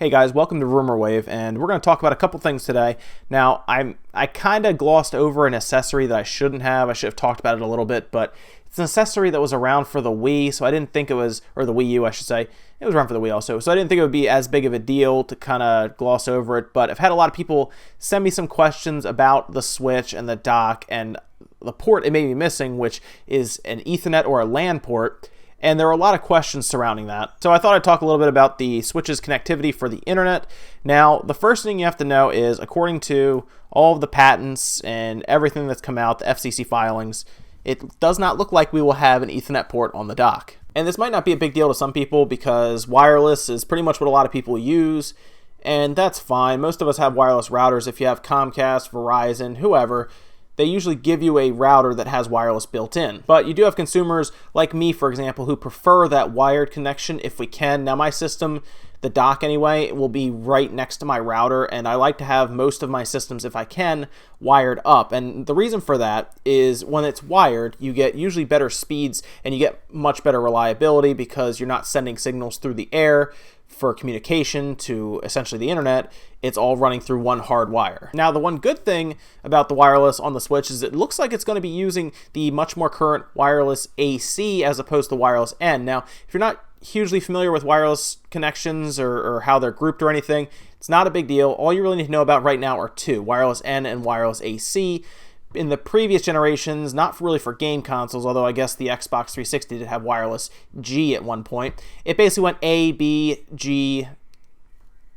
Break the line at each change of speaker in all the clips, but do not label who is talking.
Hey guys, welcome to Rumor Wave, and we're going to talk about a couple things today. Now, I kind of glossed over an accessory that I shouldn't have. I should have talked about it a little bit, but it's an accessory that was around for the Wii, so I didn't think it was, or the Wii U, I should say. It was around for the Wii also, so I didn't think it would be as big of a deal to kind of gloss over it, but I've had a lot of people send me some questions about the Switch and the dock and the port it may be missing, which is an Ethernet or a LAN port. And there are a lot of questions surrounding that. So I thought I'd talk a little bit about the Switch's connectivity for the internet. Now, the first thing you have to know is, according to all of the patents and everything that's come out, the FCC filings, it does not look like we will have an Ethernet port on the dock. And this might not be a big deal to some people because wireless is pretty much what a lot of people use, and that's fine. Most of us have wireless routers. If you have Comcast, Verizon, whoever, they usually give you a router that has wireless built in. But you do have consumers like me, for example, who prefer that wired connection if we can. Now, my system, the dock anyway, will be right next to my router, and I like to have most of my systems, if I can, wired up. And the reason for that is when it's wired, you get usually better speeds and you get much better reliability because you're not sending signals through the air for communication to essentially the internet. It's all running through one hard wire. Now, the one good thing about the wireless on the Switch is it looks like it's going to be using the much more current wireless AC as opposed to wireless N. Now, if you're not hugely familiar with wireless connections or how they're grouped or anything, it's not a big deal. All you really need to know about right now are two, wireless N and wireless AC. In the previous generations, not really for game consoles, although I guess the Xbox 360 did have wireless G at one point, it basically went A, B, G,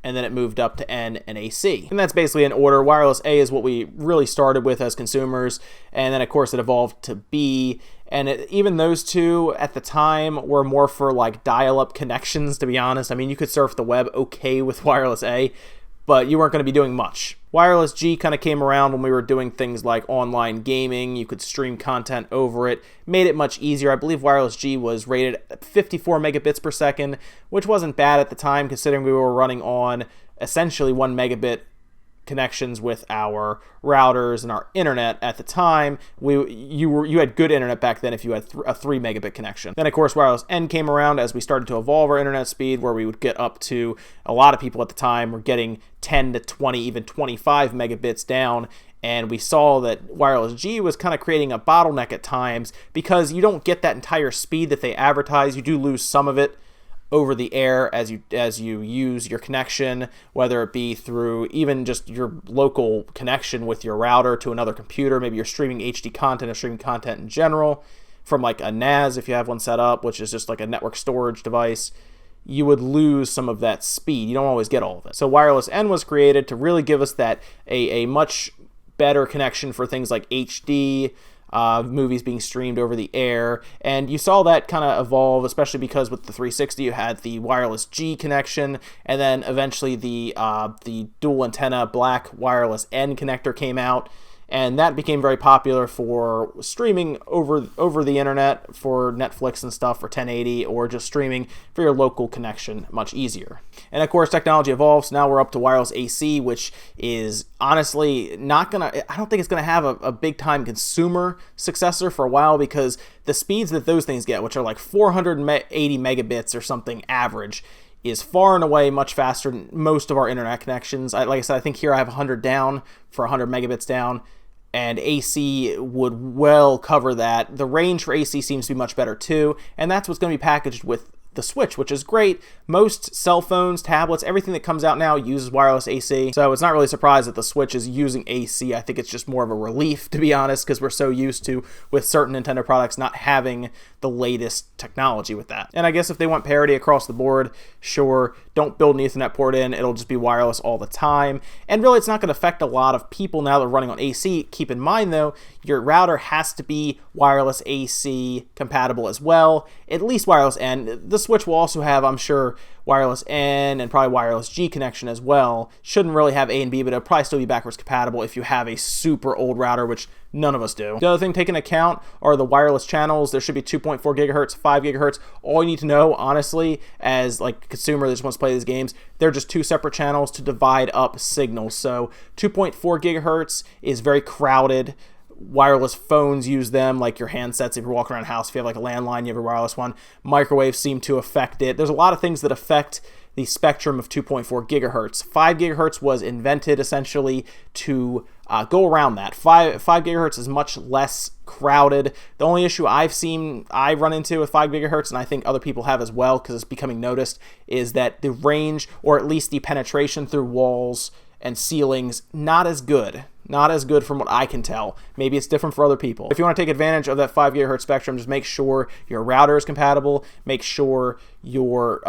and then it moved up to N and AC. And that's basically in order. Wireless A is what we really started with as consumers, and then of course it evolved to B, and even those two at the time were more for like dial-up connections, to be honest. I mean, you could surf the web okay with wireless A, but you weren't going to be doing much. Wireless G kind of came around when we were doing things like online gaming. You could stream content over it, made it much easier. I believe wireless G was rated at 54 megabits per second, which wasn't bad at the time considering we were running on essentially 1 megabit connections with our routers and our internet at the time. You had good internet back then if you had a 3 megabit connection. Then of course wireless N came around as we started to evolve our internet speed, where we would get up to, a lot of people at the time were getting 10 to 20, even 25 megabits down. And we saw that wireless G was kind of creating a bottleneck at times because you don't get that entire speed that they advertise. You do lose some of it over the air as you use your connection, whether it be through even just your local connection with your router to another computer. Maybe you're streaming HD content or streaming content in general from like a NAS if you have one set up, which is just like a network storage device. You would lose some of that speed. You don't always get all of it. So wireless N was created to really give us that a much better connection for things like HD, movies being streamed over the air, and you saw that kind of evolve, especially because with the 360 you had the wireless G connection, and then eventually the dual antenna black wireless N connector came out, and that became very popular for streaming over the internet for Netflix and stuff for 1080, or just streaming for your local connection much easier. And of course technology evolves. Now we're up to wireless AC, which is honestly I don't think it's gonna have a big time consumer successor for a while, because the speeds that those things get, which are like 480 megabits or something average, is far and away much faster than most of our internet connections. Like I said, I think here I have 100 down for 100 megabits down, and AC would well cover that. The range for AC seems to be much better too, and that's what's going to be packaged with the Switch, which is great. Most cell phones, tablets, everything that comes out now uses wireless AC, so it's not really surprised that the Switch is using AC. I think it's just more of a relief, to be honest, because we're so used to, with certain Nintendo products, not having the latest technology with that. And I guess if they want parity across the board, sure, don't build an Ethernet port in, it'll just be wireless all the time. And really, it's not going to affect a lot of people now that are running on AC. Keep in mind, though, your router has to be wireless AC compatible as well, at least wireless N. The Switch will also have, I'm sure, wireless N and probably wireless G connection as well. Shouldn't really have A and B, but it'll probably still be backwards compatible if you have a super old router, which none of us do. The other thing taken into account are the wireless channels. There should be 2.4 gigahertz, 5 gigahertz. All you need to know, honestly, as like a consumer that just wants to play these games, they're just two separate channels to divide up signals. So 2.4 gigahertz is very crowded. Wireless phones use them, like your handsets. If you're walking around the house, if you have like a landline, you have a wireless one. Microwaves seem to affect it. There's a lot of things that affect the spectrum of 2.4 gigahertz. 5 gigahertz was invented essentially to go around that. 5 gigahertz is much less crowded. The only issue I run into with 5 gigahertz, and I think other people have as well because it's becoming noticed, is that the range, or at least the penetration through walls and ceilings, not as good. Not as good from what I can tell. Maybe it's different for other people. If you want to take advantage of that 5 gigahertz spectrum, just make sure your router is compatible. Make sure your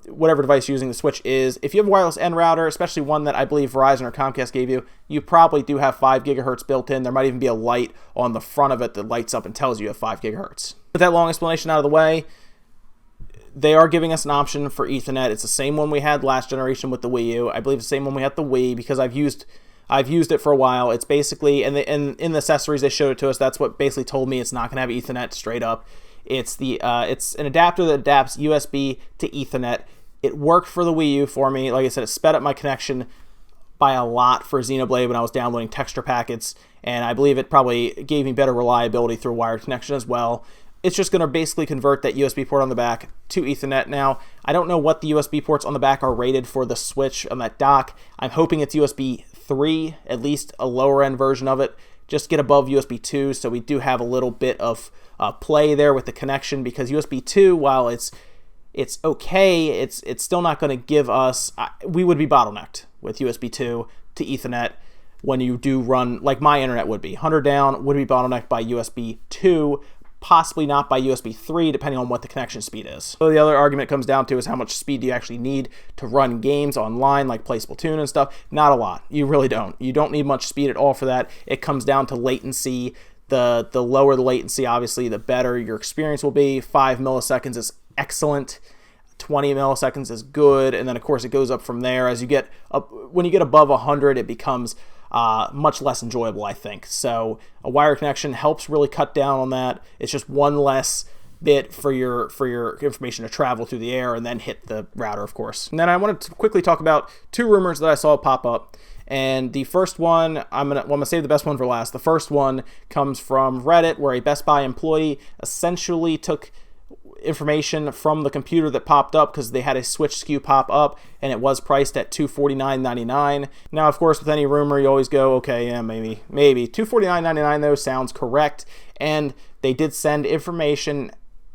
whatever device you're using the switch is. If you have a wireless N router, especially one that I believe Verizon or Comcast gave you, you probably do have 5 gigahertz built in. There might even be a light on the front of it that lights up and tells you have 5 gigahertz. With that long explanation out of the way, they are giving us an option for Ethernet. It's the same one we had last generation with the Wii U. I believe it's the same one we had the Wii, because I've used it for a while. It's basically, and in the accessories they showed it to us, that's what basically told me it's not going to have Ethernet straight up. It's an adapter that adapts USB to Ethernet. It worked for the Wii U for me. Like I said, it sped up my connection by a lot for Xenoblade when I was downloading texture packets, and I believe it probably gave me better reliability through a wired connection as well. It's just going to basically convert that USB port on the back to Ethernet. Now, I don't know what the USB ports on the back are rated for the Switch on that dock. I'm hoping it's USB 3, at least a lower end version of it. Just get above USB 2, so we do have a little bit of play there with the connection, because USB 2, while it's okay, it's still not going to give us, we would be bottlenecked with USB 2 to Ethernet when you do run, like my internet would be. 100 down would be bottlenecked by USB 2, possibly not by USB 3, depending on what the connection speed is. So the other argument comes down to is how much speed do you actually need to run games online, like play Splatoon and stuff? Not a lot. You really don't. You don't need much speed at all for that. It comes down to latency. The lower the latency, obviously, the better your experience will be. 5 milliseconds is excellent. 20 milliseconds is good, and then of course it goes up from there. As you get up, when you get above 100, it becomes much less enjoyable, I think. So a wire connection helps really cut down on that. It's just one less bit for your information to travel through the air and then hit the router, of course. And then I wanted to quickly talk about 2 rumors that I saw pop up. And the first one, I'm gonna save the best one for last. The first one comes from Reddit, where a Best Buy employee essentially took information from the computer that popped up, because they had a Switch SKU pop up and it was priced at $249.99. Now, of course, with any rumor, you always go, okay, yeah, maybe. $249.99 though sounds correct, and they did send information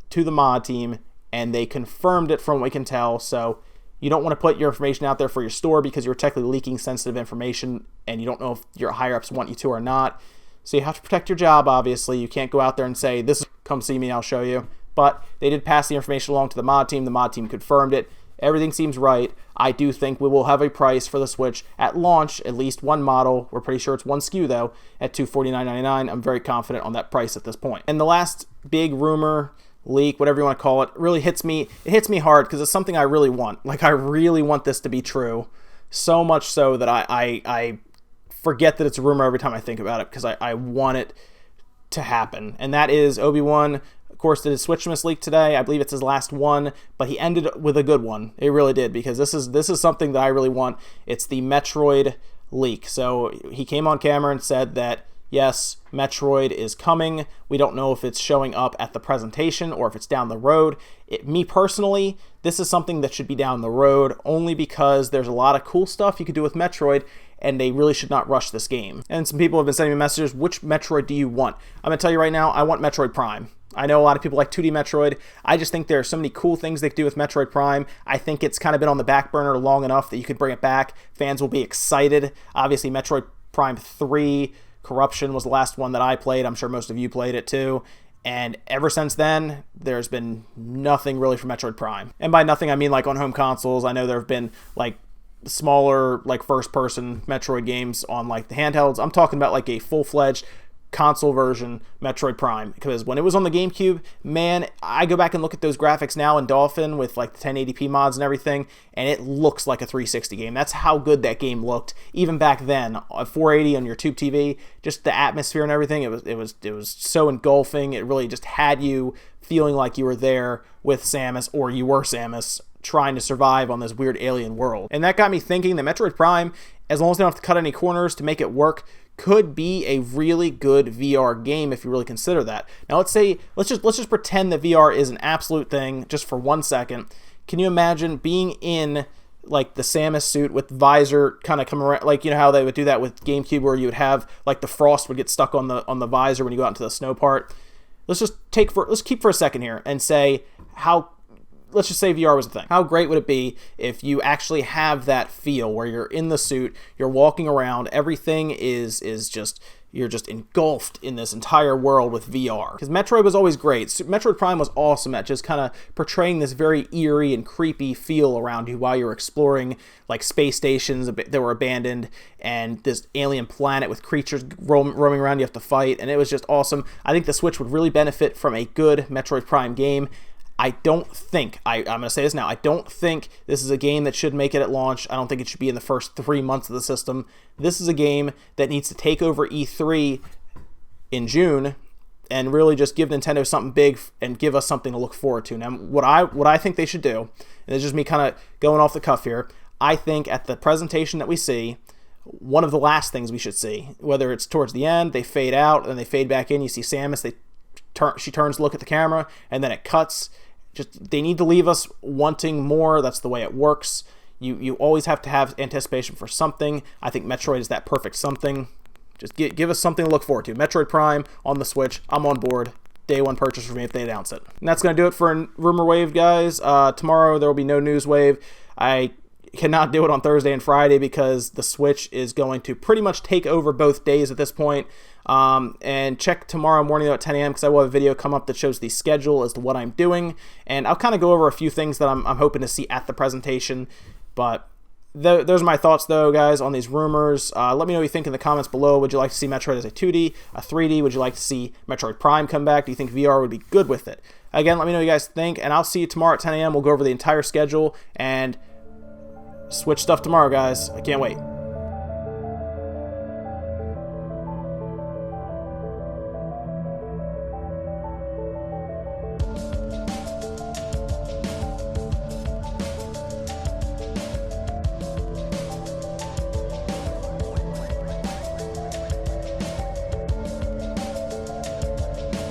to the mod team and they confirmed it from what we can tell. So you don't want to put your information out there for your store, because you're technically leaking sensitive information and you don't know if your higher-ups want you to or not. So you have to protect your job, obviously. You can't go out there and say, this, come see me, I'll show you. But they did pass the information along to the mod team. The mod team confirmed it. Everything seems right. I do think we will have a price for the Switch at launch, at least one model. We're pretty sure it's one SKU, though, at $249.99. I'm very confident on that price at this point. And the last big rumor, leak, whatever you want to call it, really hits me. It hits me hard because it's something I really want. Like, I really want this to be true. So much so that I forget that it's a rumor every time I think about it, because I want it to happen. And that is Obi-Wan. Of course, did his Switch miss leak today? I believe it's his last one, but he ended with a good one. It really did, because this is something that I really want. It's the Metroid leak. So he came on camera and said that, yes, Metroid is coming. We don't know if it's showing up at the presentation or if it's down the road. Me personally, this is something that should be down the road, only because there's a lot of cool stuff you could do with Metroid, and they really should not rush this game. And some people have been sending me messages, which Metroid do you want? I'm going to tell you right now, I want Metroid Prime. I know a lot of people like 2D Metroid. I just think there are so many cool things they could do with Metroid Prime. I think it's kind of been on the back burner long enough that you could bring it back. Fans will be excited. Obviously, Metroid Prime 3 Corruption was the last one that I played. I'm sure most of you played it too. And ever since then, there's been nothing really for Metroid Prime. And by nothing, I mean like on home consoles. I know there have been like smaller, like first-person Metroid games on like the handhelds. I'm talking about like a full-fledged console version Metroid Prime, because when it was on the GameCube, man, I go back and look at those graphics now in Dolphin with like the 1080p mods and everything, and it looks like a 360 game. That's how good that game looked even back then. At 480 on your tube TV, just the atmosphere and everything, it was so engulfing. It really just had you feeling like you were there with Samus, or you were Samus, trying to survive on this weird alien world. And that got me thinking that Metroid Prime, as long as they don't have to cut any corners to make it work, could be a really good VR game if you really consider that. Now let's just pretend that VR is an absolute thing just for 1 second. Can you imagine being in like the Samus suit with visor kind of come around, like you know how they would do that with GameCube, where you would have like the frost would get stuck on the visor when you go out into the snow part. Let's keep for a second here and say let's just say VR was a thing. How great would it be if you actually have that feel where you're in the suit, you're walking around, everything is just, you're just engulfed in this entire world with VR. Because Metroid was always great. Metroid Prime was awesome at just kind of portraying this very eerie and creepy feel around you while you're exploring like space stations that were abandoned and this alien planet with creatures roaming around you have to fight, and it was just awesome. I think the Switch would really benefit from a good Metroid Prime game. I don't think, I'm going to say this now, I don't think this is a game that should make it at launch. I don't think it should be in the first 3 months of the system. This is a game that needs to take over E3 in June and really just give Nintendo something big and give us something to look forward to. Now, what I think they should do, and it's just me kind of going off the cuff here, I think at the presentation that we see, one of the last things we should see, whether it's towards the end, they fade out and they fade back in, you see Samus, she turns to look at the camera, and then it cuts. They need to leave us wanting more. That's the way it works. You always have to have anticipation for something. I think Metroid is that perfect something. Just give us something to look forward to. Metroid Prime on the Switch. I'm on board. Day one purchase for me if they announce it. And that's going to do it for Rumor Wave, guys. Tomorrow there will be no News Wave. I cannot do it on Thursday and Friday because the Switch is going to pretty much take over both days at this point. And check tomorrow morning at 10 a.m. because I will have a video come up that shows the schedule as to what I'm doing, and I'll kind of go over a few things that I'm hoping to see at the presentation. But those are my thoughts, though, guys, on these rumors. Let me know what you think in the comments below. Would you like to see Metroid as a 2D, a 3D? Would you like to see Metroid Prime come back? Do you think VR would be good with it? Again, let me know what you guys think, and I'll see you tomorrow at 10 a.m. We'll go over the entire schedule and Switch stuff tomorrow, guys. I can't wait.